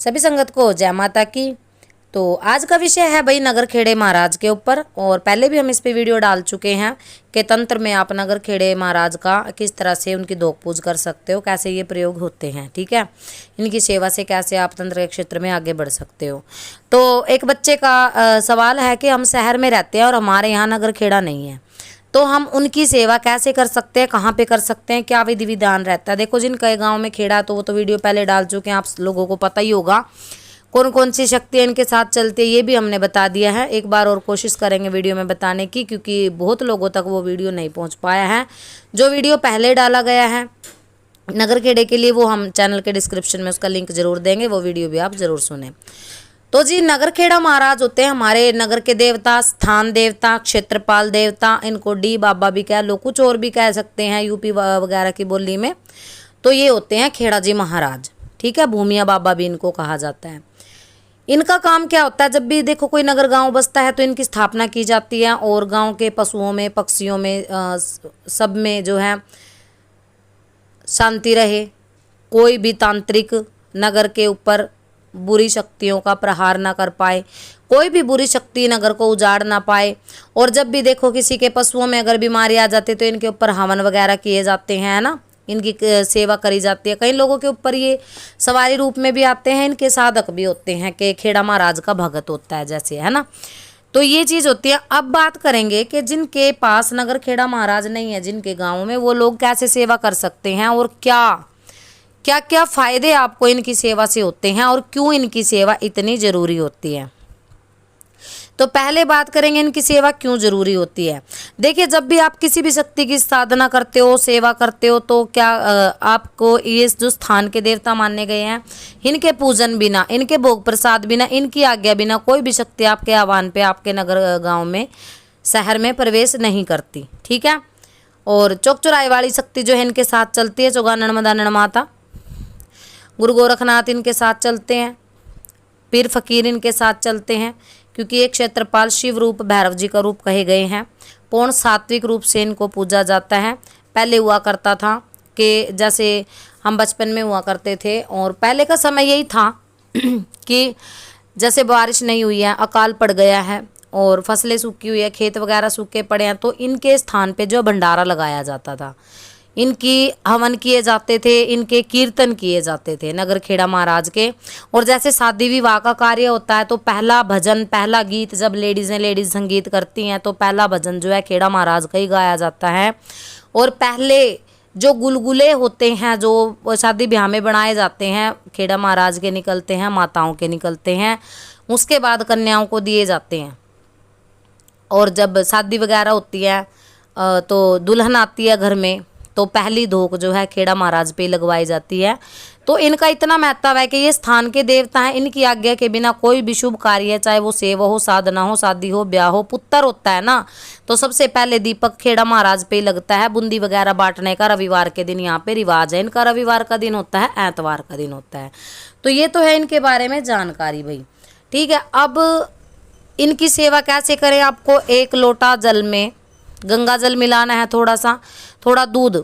सभी संगत को जय माता की। तो आज का विषय है भाई नगर खेड़े महाराज के ऊपर, और पहले भी हम इस पे वीडियो डाल चुके हैं कि तंत्र में आप नगर खेड़े महाराज का किस तरह से उनकी दोग पूज कर सकते हो, कैसे ये प्रयोग होते हैं। ठीक है, इनकी सेवा से कैसे आप तंत्र के क्षेत्र में आगे बढ़ सकते हो। तो एक बच्चे का सवाल है कि हम शहर में रहते हैं और हमारे यहाँ नगर खेड़ा नहीं है, तो हम उनकी सेवा कैसे कर सकते हैं, कहाँ पे कर सकते हैं, क्या विधि विधान रहता है। देखो, जिनके गांव में खेड़ा तो वो तो वीडियो पहले डाल चुके हैं, आप लोगों को पता ही होगा कौन कौन सी शक्तियाँ इनके साथ चलती है, ये भी हमने बता दिया है। एक बार और कोशिश करेंगे वीडियो में बताने की, क्योंकि बहुत लोगों तक वो वीडियो नहीं पहुँच पाया है। जो वीडियो पहले डाला गया है नगर खेड़े के लिए, वो हम चैनल के डिस्क्रिप्शन में उसका लिंक जरूर देंगे, वो वीडियो भी आप जरूर सुने। तो जी, नगर खेड़ा महाराज होते हैं हमारे नगर के देवता, स्थान देवता, क्षेत्रपाल देवता। इनको डी बाबा भी कह लो, कुछ और भी कह सकते हैं यूपी वगैरह की बोली में। तो ये होते हैं खेड़ा जी महाराज। ठीक है, भूमिया बाबा भी इनको कहा जाता है। इनका काम क्या होता है, जब भी देखो कोई नगर गांव बसता है तो इनकी स्थापना की जाती है, और गांव के पशुओं में, पक्षियों में, सब में जो है शांति रहे, कोई भी तांत्रिक नगर के ऊपर बुरी शक्तियों का प्रहार ना कर पाए, कोई भी बुरी शक्ति नगर को उजाड़ ना पाए। और जब भी देखो किसी के पशुओं में अगर बीमारी आ जाती है तो इनके ऊपर हवन वगैरह किए जाते हैं, है ना, इनकी सेवा करी जाती है। कई लोगों के ऊपर ये सवारी रूप में भी आते हैं, इनके साधक भी होते हैं कि खेड़ा महाराज का भगत होता है जैसे, है ना। तो ये चीज़ होती है। अब बात करेंगे कि जिनके पास नगर खेड़ा महाराज नहीं है, जिनके गाँव में, वो लोग कैसे सेवा कर सकते हैं, और क्या क्या फ़ायदे आपको इनकी सेवा से होते हैं, और क्यों इनकी सेवा इतनी ज़रूरी होती है। तो पहले बात करेंगे इनकी सेवा क्यों ज़रूरी होती है। देखिए, जब भी आप किसी भी शक्ति की साधना करते हो, सेवा करते हो, तो क्या आपको ये जो स्थान के देवता माने गए हैं, इनके पूजन बिना, इनके भोग प्रसाद बिना, इनकी आज्ञा बिना कोई भी शक्ति आपके आह्वान पे आपके नगर गाँव में, शहर में प्रवेश नहीं करती। ठीक है, और चौक चौराहे वाली शक्ति जो है इनके साथ चलती है, चौगानन मदानन माता, गुरु गोरखनाथ इनके साथ चलते हैं, पीर फकीर इनके साथ चलते हैं, क्योंकि एक क्षेत्रपाल शिव रूप, भैरव जी का रूप कहे गए हैं। पूर्ण सात्विक रूप से इनको पूजा जाता है। पहले हुआ करता था कि जैसे हम बचपन में हुआ करते थे, और पहले का समय यही था कि जैसे बारिश नहीं हुई है, अकाल पड़ गया है और फसलें सूखी हुई है, खेत वगैरह सूखे पड़े हैं, तो इनके स्थान पे जो भंडारा लगाया जाता था, इनकी हवन किए जाते थे, इनके कीर्तन किए जाते थे नगर खेड़ा महाराज के। और जैसे शादी विवाह का कार्य होता है तो पहला भजन, पहला गीत, जब लेडीज़ संगीत करती हैं तो पहला भजन जो है खेड़ा महाराज का ही गाया जाता है। और पहले जो गुलगुले होते हैं जो शादी ब्याह में बनाए जाते हैं, खेड़ा महाराज के निकलते हैं, माताओं के निकलते हैं, उसके बाद कन्याओं को दिए जाते हैं। और जब शादी वगैरह होती है तो दुल्हन आती है घर में, तो पहली धोक जो है खेड़ा महाराज पे लगवाई जाती है। तो इनका इतना महत्व है कि ये स्थान के देवता हैं, इनकी आज्ञा के बिना कोई भी शुभ कार्य, चाहे वो सेवा हो, साधना हो, शादी हो, ब्याह हो, पुत्र होता है ना, तो सबसे पहले दीपक खेड़ा महाराज पे लगता है। बूंदी वगैरह बांटने का रविवार के दिन यहाँ पे रिवाज है। इनका रविवार का दिन होता है, एतवार का दिन होता है। तो ये तो है इनके बारे में जानकारी भाई। ठीक है, अब इनकी सेवा कैसे करें। आपको एक लोटा जल में गंगा जल मिलाना है, थोड़ा दूध,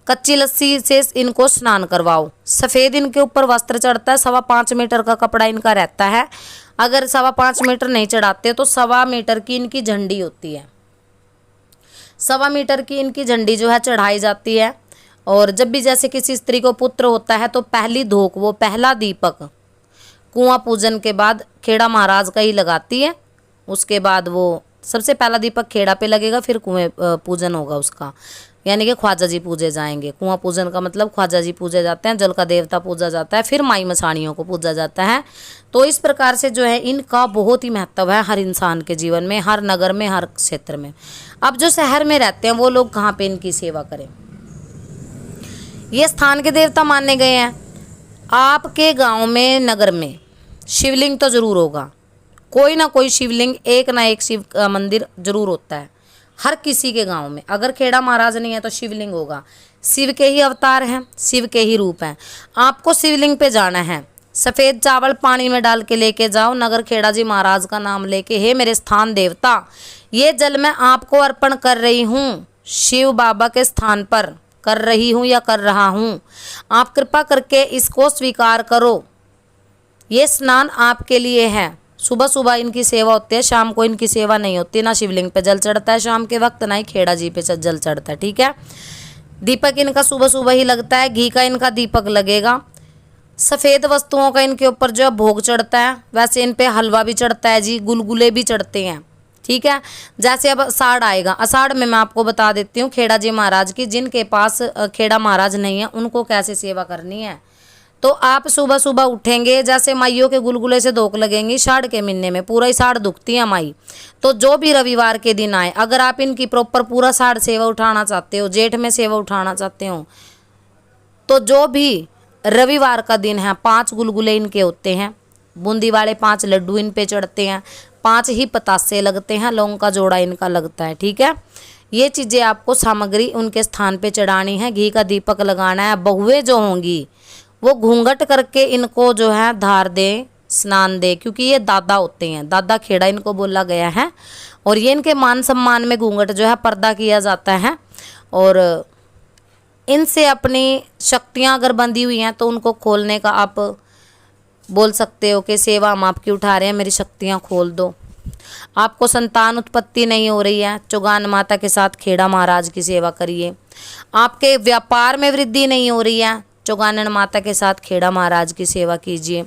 कच्ची लस्सी से इनको स्नान करवाओ। सफ़ेद इनके ऊपर वस्त्र चढ़ता है, 5.25 मीटर का कपड़ा इनका रहता है। अगर 5.25 मीटर नहीं चढ़ाते तो 1.25 मीटर की इनकी झंडी होती है, 1.25 मीटर की इनकी झंडी जो है चढ़ाई जाती है। और जब भी जैसे किसी स्त्री को पुत्र होता है तो पहली धोक, वो पहला दीपक कुआं पूजन के बाद खेड़ा महाराज का ही लगाती है। उसके बाद वो सबसे पहला दीपक खेड़ा पे लगेगा, फिर कुएं पूजन होगा उसका, यानी कि ख्वाजा जी पूजे जाएंगे। कुआं पूजन का मतलब ख्वाजा जी पूजे जाते हैं, जल का देवता पूजा जाता है, फिर माई मसाणियों को पूजा जाता है। तो इस प्रकार से जो है इनका बहुत ही महत्व है हर इंसान के जीवन में, हर नगर में, हर क्षेत्र में। अब जो शहर में रहते हैं वो लोग कहाँ पे इनकी सेवा करें। ये स्थान के देवता माने गए हैं। आपके गाँव में, नगर में शिवलिंग तो जरूर होगा, कोई ना कोई शिवलिंग, एक ना एक शिव का मंदिर जरूर होता है हर किसी के गांव में। अगर खेड़ा महाराज नहीं है तो शिवलिंग होगा। शिव के ही अवतार हैं, शिव के ही रूप हैं। आपको शिवलिंग पे जाना है, सफ़ेद चावल पानी में डाल के लेके जाओ, नगर खेड़ा जी महाराज का नाम लेके, हे मेरे स्थान देवता, ये जल मैं आपको अर्पण कर रही हूँ, शिव बाबा के स्थान पर कर रही हूँ या कर रहा हूँ, आप कृपा करके इसको स्वीकार करो। ये स्नान आपके लिए है। सुबह सुबह इनकी सेवा होती है, शाम को इनकी सेवा नहीं होती। ना शिवलिंग पे जल चढ़ता है शाम के वक्त, ना ही खेड़ा जी पे जल चढ़ता है। ठीक है। दीपक इनका सुबह सुबह ही लगता है, घी का इनका दीपक लगेगा। सफ़ेद वस्तुओं का इनके ऊपर जो है भोग चढ़ता है। वैसे इन पे हलवा भी चढ़ता है जी, गुलगुले भी चढ़ते हैं। ठीक है। जैसे अब अषाढ़ आएगा, अषाढ़ में मैं आपको बता देती हूँ खेड़ा जी महाराज की, जिनके पास खेड़ा महाराज नहीं है उनको कैसे सेवा करनी है। तो आप सुबह सुबह उठेंगे, जैसे माइयों के गुलगुले से धोख लगेंगी साढ़ के महीने में, पूरा ही साढ़ दुखती है माई। तो जो भी रविवार के दिन आए, अगर आप इनकी प्रॉपर पूरा साढ़ सेवा उठाना चाहते हो, जेठ में सेवा उठाना चाहते हो, तो जो भी रविवार का दिन है 5 गुलगुले इनके होते हैं, बूंदी वाले 5 लड्डू इन पे चढ़ते हैं, 5 ही पतासे लगते हैं, लौंग का जोड़ा इनका लगता है। ठीक है। ये चीज़ें आपको सामग्री उनके स्थान पे चढ़ानी है। घी का दीपक लगाना है। बहुएं जो होंगी वो घूंघट करके इनको जो है धार दे, स्नान दे, क्योंकि ये दादा होते हैं, दादा खेड़ा इनको बोला गया है। और ये इनके मान सम्मान में घूंघट जो है पर्दा किया जाता है। और इनसे अपनी शक्तियां अगर बंधी हुई हैं तो उनको खोलने का आप बोल सकते हो कि सेवा हम आपकी उठा रहे हैं, मेरी शक्तियां खोल दो। आपको संतान उत्पत्ति नहीं हो रही है, चौगान माता के साथ खेड़ा महाराज की सेवा करिए। आपके व्यापार में वृद्धि नहीं हो रही है, चौगानन माता के साथ खेड़ा महाराज की सेवा कीजिए।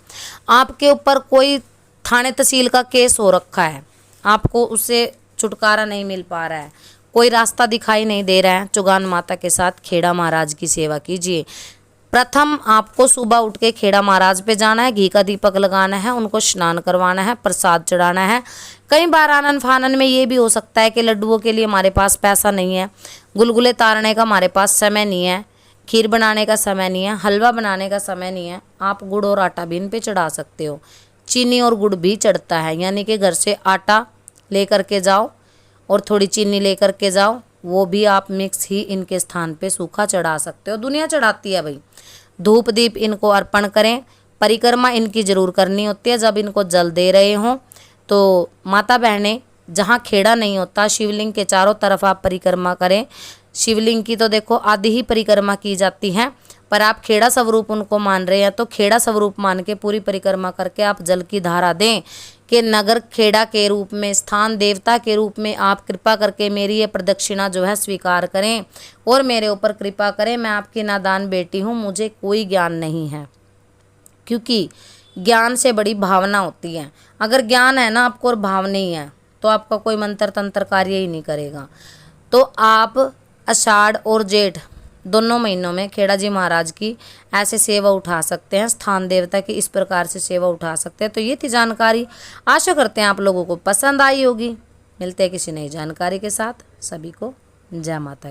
आपके ऊपर कोई थाने तहसील का केस हो रखा है, आपको उससे छुटकारा नहीं मिल पा रहा है, कोई रास्ता दिखाई नहीं दे रहा है, चौगान माता के साथ खेड़ा महाराज की सेवा कीजिए। प्रथम आपको सुबह उठ के खेड़ा महाराज पे जाना है, घी का दीपक लगाना है, उनको स्नान करवाना है, प्रसाद चढ़ाना है। कई बार आनन फानन में ये भी हो सकता है कि लड्डुओं के लिए हमारे पास पैसा नहीं है, गुलगुले तारने का हमारे पास समय नहीं है, खीर बनाने का समय नहीं है, हलवा बनाने का समय नहीं है। आप गुड़ और आटा भी इन पे चढ़ा सकते हो। चीनी और गुड़ भी चढ़ता है, यानी कि घर से आटा लेकर के जाओ और थोड़ी चीनी लेकर के जाओ, वो भी आप मिक्स ही इनके स्थान पे सूखा चढ़ा सकते हो। दुनिया चढ़ाती है भाई। धूप दीप इनको अर्पण करें। परिक्रमा इनकी जरूर करनी होती है। जब इनको जल दे रहे हों तो माता बहनें, जहाँ खेड़ा नहीं होता, शिवलिंग के चारों तरफ आप परिक्रमा करें। शिवलिंग की तो देखो आधी ही परिक्रमा की जाती है, पर आप खेड़ा स्वरूप उनको मान रहे हैं तो खेड़ा स्वरूप मान के पूरी परिक्रमा करके आप जल की धारा दें कि नगर खेड़ा के रूप में, स्थान देवता के रूप में आप कृपा करके मेरी ये प्रदक्षिणा जो है स्वीकार करें और मेरे ऊपर कृपा करें। मैं आपकी नादान बेटी हूँ, मुझे कोई ज्ञान नहीं है। क्योंकि ज्ञान से बड़ी भावना होती है। अगर ज्ञान है ना आपको और भाव नहीं है तो आपका कोई मंत्र तंत्र कार्य ही नहीं करेगा। तो आप आषाढ़ और जेठ दोनों महीनों में खेड़ा जी महाराज की ऐसे सेवा उठा सकते हैं, स्थान देवता की इस प्रकार से सेवा उठा सकते हैं। तो ये थी जानकारी। आशा करते हैं आप लोगों को पसंद आई होगी। मिलते हैं किसी नई जानकारी के साथ। सभी को जय माता।